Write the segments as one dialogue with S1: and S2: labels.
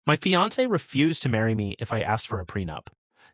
S1: My fiance refused to marry me if I asked for a prenup.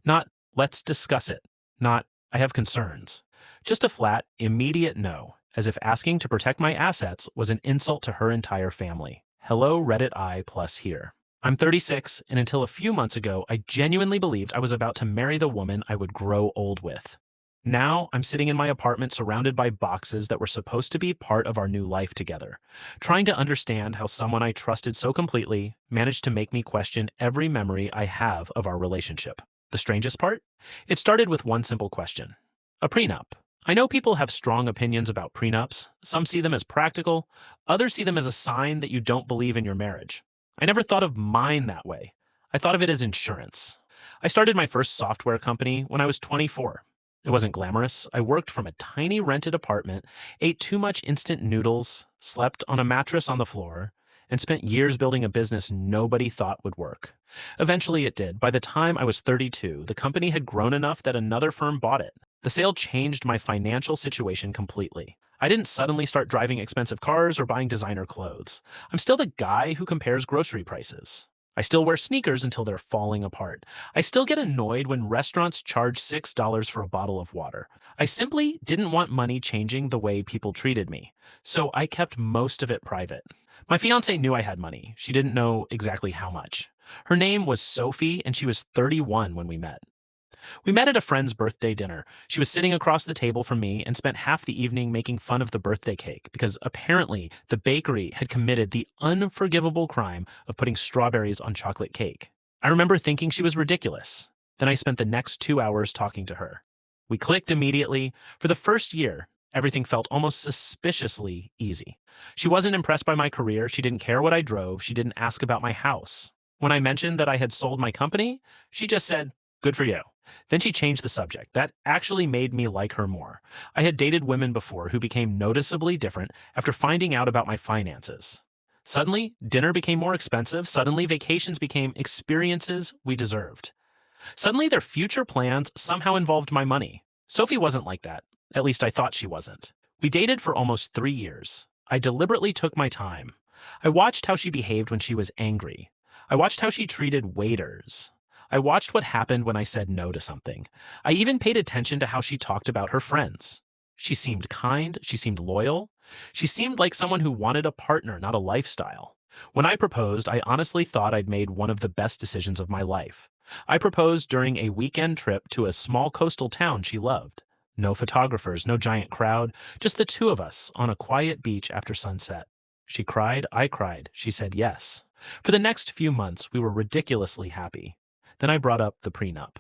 S1: Not, let's discuss it. Not, I have concerns. Just a flat, immediate no, as if asking to protect my assets was an insult to her entire family. Hello, Reddit I plus here. I'm 36, and until a few months ago, I genuinely believed I was about to marry the woman I would grow old with. Now, I'm sitting in my apartment surrounded by boxes that were supposed to be part of our new life together, trying to understand how someone I trusted so completely managed to make me question every memory I have of our relationship. The strangest part? It started with one simple question. A prenup. I know people have strong opinions about prenups. Some see them as practical, others see them as a sign that you don't believe in your marriage. I never thought of mine that way. I thought of it as insurance. I started my first software company when I was 24. It wasn't glamorous. I worked from a tiny rented apartment, ate too much instant noodles, slept on a mattress on the floor, and spent years building a business nobody thought would work. Eventually it did. By the time I was 32, the company had grown enough that another firm bought it. The sale changed my financial situation completely. I didn't suddenly start driving expensive cars or buying designer clothes. I'm still the guy who compares grocery prices. I still wear sneakers until they're falling apart. I still get annoyed when restaurants charge $6 for a bottle of water. I simply didn't want money changing the way people treated me, so I kept most of it private. My fiancée knew I had money. She didn't know exactly how much. Her name was Sophie, and she was 31 when we met. We met at a friend's birthday dinner. She was sitting across the table from me and spent half the evening making fun of the birthday cake because apparently the bakery had committed the unforgivable crime of putting strawberries on chocolate cake. I remember thinking she was ridiculous. Then I spent the next 2 hours talking to her. We clicked immediately. For the first year, everything felt almost suspiciously easy. She wasn't impressed by my career. She didn't care what I drove. She didn't ask about my house. When I mentioned that I had sold my company, she just said, "Good for you." Then she changed the subject. That actually made me like her more. I had dated women before who became noticeably different after finding out about my finances. Suddenly, dinner became more expensive. Suddenly, vacations became experiences we deserved. Suddenly, their future plans somehow involved my money. Sophie wasn't like that. At least I thought she wasn't. We dated for almost 3 years. I deliberately took my time. I watched how she behaved when she was angry. I watched how she treated waiters. I watched what happened when I said no to something. I even paid attention to how she talked about her friends. She seemed kind. She seemed loyal. She seemed like someone who wanted a partner, not a lifestyle. When I proposed, I honestly thought I'd made one of the best decisions of my life. I proposed during a weekend trip to a small coastal town she loved. No photographers, no giant crowd, just the two of us on a quiet beach after sunset. She cried, I cried. She said yes. For the next few months, we were ridiculously happy. Then I brought up the prenup.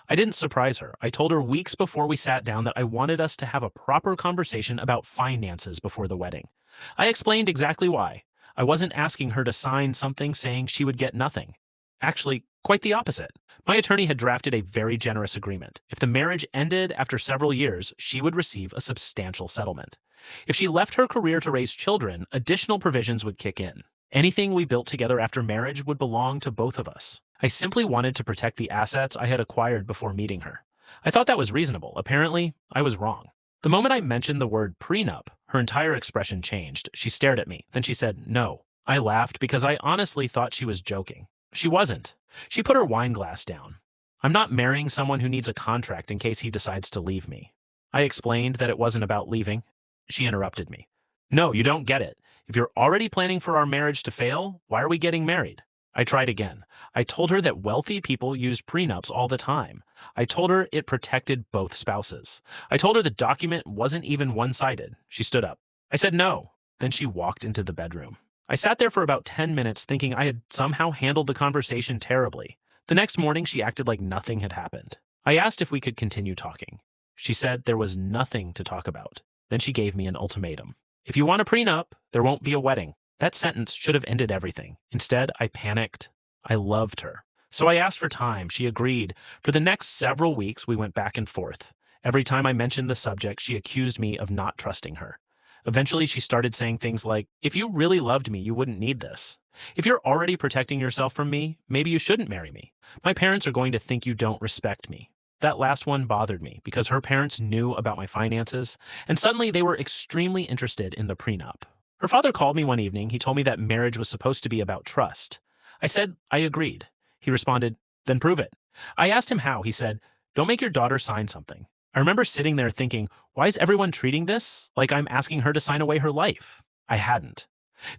S1: I didn't surprise her. I told her weeks before we sat down that I wanted us to have a proper conversation about finances before the wedding. I explained exactly why. I wasn't asking her to sign something saying she would get nothing. Actually, quite the opposite. My attorney had drafted a very generous agreement. If the marriage ended after several years, she would receive a substantial settlement. If she left her career to raise children, additional provisions would kick in. Anything we built together after marriage would belong to both of us. I simply wanted to protect the assets I had acquired before meeting her. I thought that was reasonable. Apparently, I was wrong. The moment I mentioned the word prenup, her entire expression changed. She stared at me. Then she said, no. I laughed because I honestly thought she was joking. She wasn't. She put her wine glass down. I'm not marrying someone who needs a contract in case he decides to leave me. I explained that it wasn't about leaving. She interrupted me. No, you don't get it. If you're already planning for our marriage to fail, why are we getting married? I tried again. I told her that wealthy people use prenups all the time. I told her it protected both spouses. I told her the document wasn't even one-sided. She stood up. I said no. Then she walked into the bedroom. I sat there for about 10 minutes thinking I had somehow handled the conversation terribly. The next morning, she acted like nothing had happened. I asked if we could continue talking. She said there was nothing to talk about. Then she gave me an ultimatum. If you want a prenup, there won't be a wedding. That sentence should have ended everything. Instead, I panicked. I loved her. So I asked for time. She agreed. For the next several weeks, we went back and forth. Every time I mentioned the subject, she accused me of not trusting her. Eventually, she started saying things like, if you really loved me, you wouldn't need this. If you're already protecting yourself from me, maybe you shouldn't marry me. My parents are going to think you don't respect me. That last one bothered me because her parents knew about my finances, and suddenly they were extremely interested in the prenup. Her father called me one evening. He told me that marriage was supposed to be about trust. I said I agreed. He responded, then prove it. I asked him how. He said, don't make your daughter sign something. I remember sitting there thinking, why is everyone treating this like I'm asking her to sign away her life? I hadn't.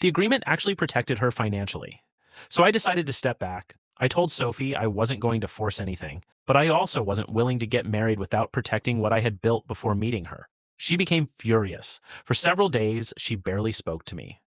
S1: The agreement actually protected her financially. So I decided to step back. I told Sophie I wasn't going to force anything, but I also wasn't willing to get married without protecting what I had built before meeting her. She became furious. For several days, she barely spoke to me.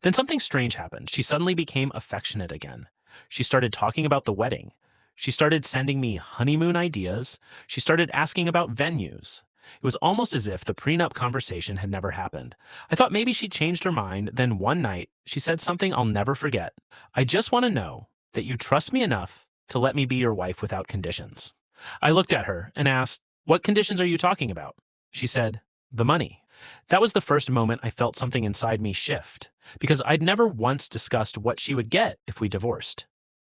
S1: Then something strange happened. She suddenly became affectionate again. She started talking about the wedding. She started sending me honeymoon ideas. She started asking about venues. It was almost as if the prenup conversation had never happened. I thought maybe she changed her mind. Then one night, she said something I'll never forget. I just want to know that you trust me enough to let me be your wife without conditions. I looked at her and asked, what conditions are you talking about? She said, the money. That was the first moment I felt something inside me shift, because I'd never once discussed what she would get if we divorced.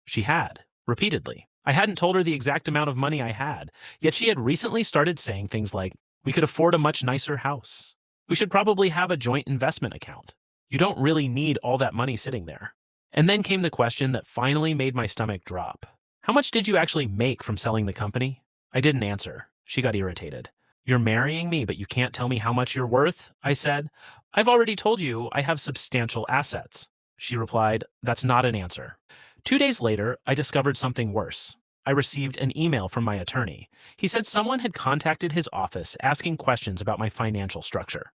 S1: She had, repeatedly. I hadn't told her the exact amount of money I had, yet she had recently started saying things like, we could afford a much nicer house. We should probably have a joint investment account. You don't really need all that money sitting there. And then came the question that finally made my stomach drop. How much did you actually make from selling the company? I didn't answer. She got irritated. You're marrying me, but you can't tell me how much you're worth? I said. I've already told you I have substantial assets. She replied, that's not an answer. 2 days later, I discovered something worse. I received an email from my attorney. He said someone had contacted his office asking questions about my financial structure.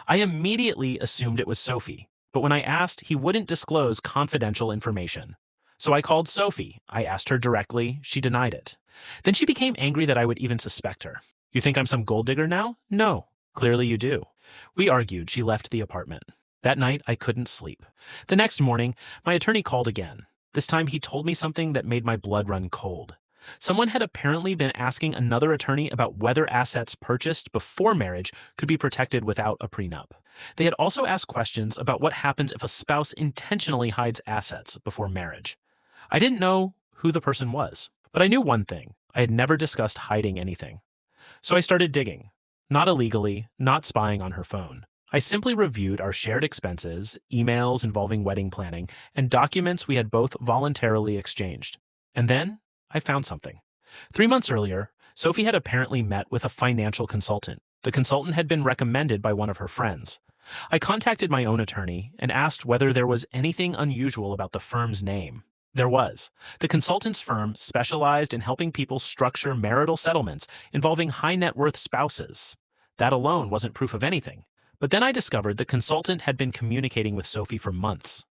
S1: I immediately assumed it was Sophie, but when I asked, he wouldn't disclose confidential information. So I called Sophie. I asked her directly. She denied it. Then she became angry that I would even suspect her. You think I'm some gold digger now? No. Clearly you do. We argued. She left the apartment. That night, I couldn't sleep. The next morning, my attorney called again. This time, he told me something that made my blood run cold. Someone had apparently been asking another attorney about whether assets purchased before marriage could be protected without a prenup. They had also asked questions about what happens if a spouse intentionally hides assets before marriage. I didn't know who the person was, but I knew one thing. I had never discussed hiding anything. So I started digging. Not illegally, not spying on her phone. I simply reviewed our shared expenses, emails involving wedding planning, and documents we had both voluntarily exchanged. And then I found something. 3 months earlier, Sophie had apparently met with a financial consultant. The consultant had been recommended by one of her friends. I contacted my own attorney and asked whether there was anything unusual about the firm's name. There was. The consultant's firm specialized in helping people structure marital settlements involving high net worth spouses. That alone wasn't proof of anything. But then I discovered the consultant had been communicating with Sophie for months.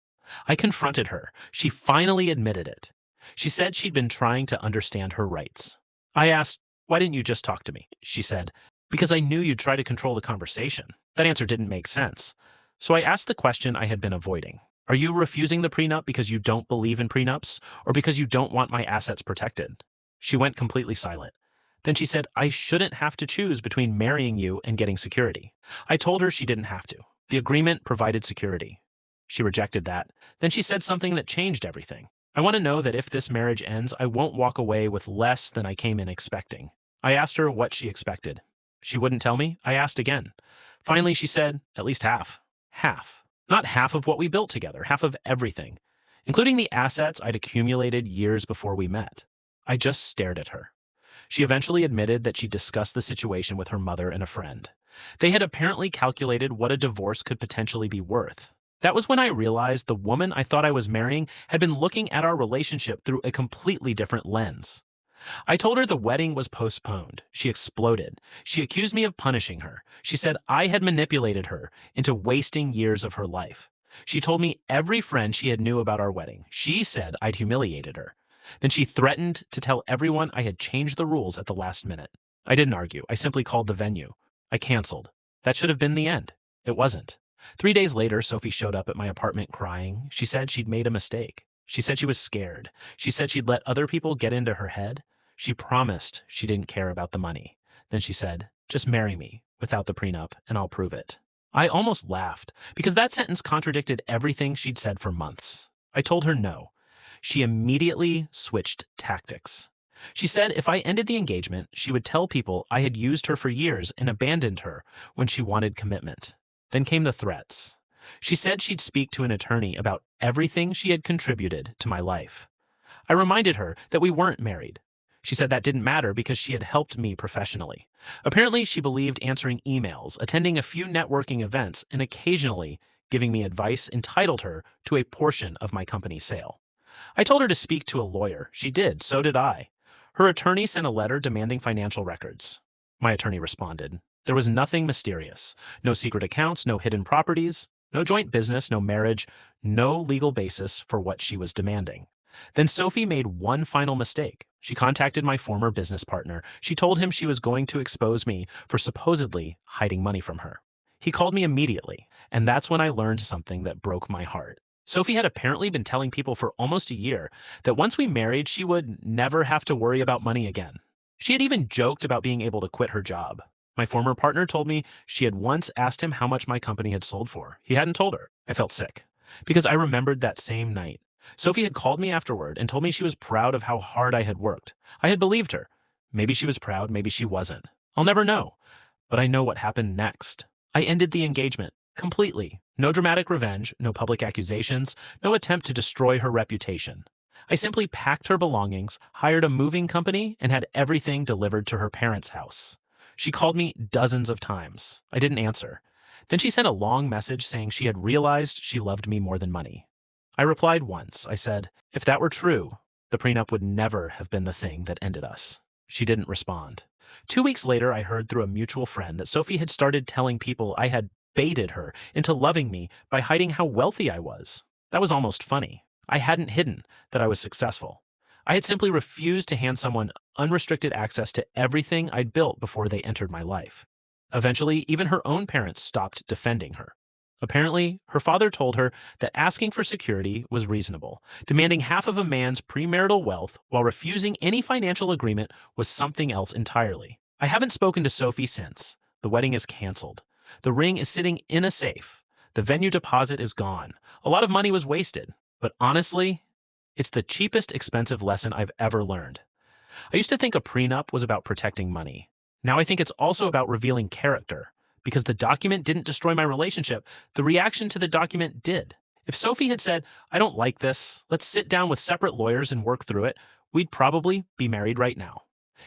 S1: I confronted her. She finally admitted it. She said she'd been trying to understand her rights. I asked, why didn't you just talk to me? She said, because I knew you'd try to control the conversation. That answer didn't make sense. So I asked the question I had been avoiding. Are you refusing the prenup because you don't believe in prenups, or because you don't want my assets protected? She went completely silent. Then she said, I shouldn't have to choose between marrying you and getting security. I told her she didn't have to. The agreement provided security. She rejected that. Then she said something that changed everything. I want to know that if this marriage ends, I won't walk away with less than I came in expecting. I asked her what she expected. She wouldn't tell me. I asked again. Finally, she said, at least half. Half. Not half of what we built together, half of everything, including the assets I'd accumulated years before we met. I just stared at her. She eventually admitted that she discussed the situation with her mother and a friend. They had apparently calculated what a divorce could potentially be worth. That was when I realized the woman I thought I was marrying had been looking at our relationship through a completely different lens. I told her the wedding was postponed. She exploded. She accused me of punishing her. She said I had manipulated her into wasting years of her life. She told me every friend she had knew about our wedding. She said I'd humiliated her. Then she threatened to tell everyone I had changed the rules at the last minute. I didn't argue. I simply called the venue. I canceled. That should have been the end. It wasn't. 3 days later, Sophie showed up at my apartment crying. She said she'd made a mistake. She said she was scared. She said she'd let other people get into her head. She promised she didn't care about the money. Then she said, just marry me without the prenup and I'll prove it. I almost laughed because that sentence contradicted everything she'd said for months. I told her no. She immediately switched tactics. She said if I ended the engagement, she would tell people I had used her for years and abandoned her when she wanted commitment. Then came the threats. She said she'd speak to an attorney about everything she had contributed to my life. I reminded her that we weren't married. She said that didn't matter because she had helped me professionally. Apparently, she believed answering emails, attending a few networking events, and occasionally giving me advice entitled her to a portion of my company's sale. I told her to speak to a lawyer. She did, so did I. Her attorney sent a letter demanding financial records. My attorney responded. There was nothing mysterious. No secret accounts, no hidden properties, no joint business, no marriage, no legal basis for what she was demanding. Then Sophie made one final mistake. She contacted my former business partner. She told him she was going to expose me for supposedly hiding money from her. He called me immediately, and that's when I learned something that broke my heart. Sophie had apparently been telling people for almost a year that once we married, she would never have to worry about money again. She had even joked about being able to quit her job. My former partner told me she had once asked him how much my company had sold for. He hadn't told her. I felt sick because I remembered that same night. Sophie had called me afterward and told me she was proud of how hard I had worked. I had believed her. Maybe she was proud, maybe she wasn't. I'll never know. But I know what happened next. I ended the engagement completely. No dramatic revenge, no public accusations, no attempt to destroy her reputation. I simply packed her belongings, hired a moving company, and had everything delivered to her parents' house. She called me dozens of times. I didn't answer. Then she sent a long message saying she had realized she loved me more than money. I replied once. I said, if that were true, the prenup would never have been the thing that ended us. She didn't respond. 2 weeks later, I heard through a mutual friend that Sophie had started telling people I had baited her into loving me by hiding how wealthy I was. That was almost funny. I hadn't hidden that I was successful. I had simply refused to hand someone unrestricted access to everything I'd built before they entered my life. Eventually, even her own parents stopped defending her. Apparently, her father told her that asking for security was reasonable. Demanding half of a man's premarital wealth while refusing any financial agreement was something else entirely. I haven't spoken to Sophie since. The wedding is canceled. The ring is sitting in a safe. The venue deposit is gone. A lot of money was wasted. But honestly, it's the cheapest expensive lesson I've ever learned. I used to think a prenup was about protecting money. Now I think it's also about revealing character. Because the document didn't destroy my relationship, the reaction to the document did. If Sophie had said, I don't like this, let's sit down with separate lawyers and work through it, we'd probably be married right now.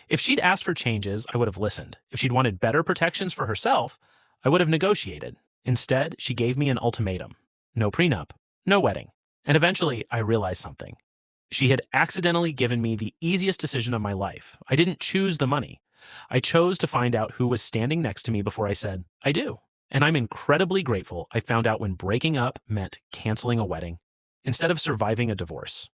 S1: If she'd asked for changes, I would have listened. If she'd wanted better protections for herself, I would have negotiated. Instead, she gave me an ultimatum. No prenup, no wedding. And eventually, I realized something. She had accidentally given me the easiest decision of my life. I didn't choose the money. I chose to find out who was standing next to me before I said, I do. And I'm incredibly grateful I found out when breaking up meant canceling a wedding instead of surviving a divorce.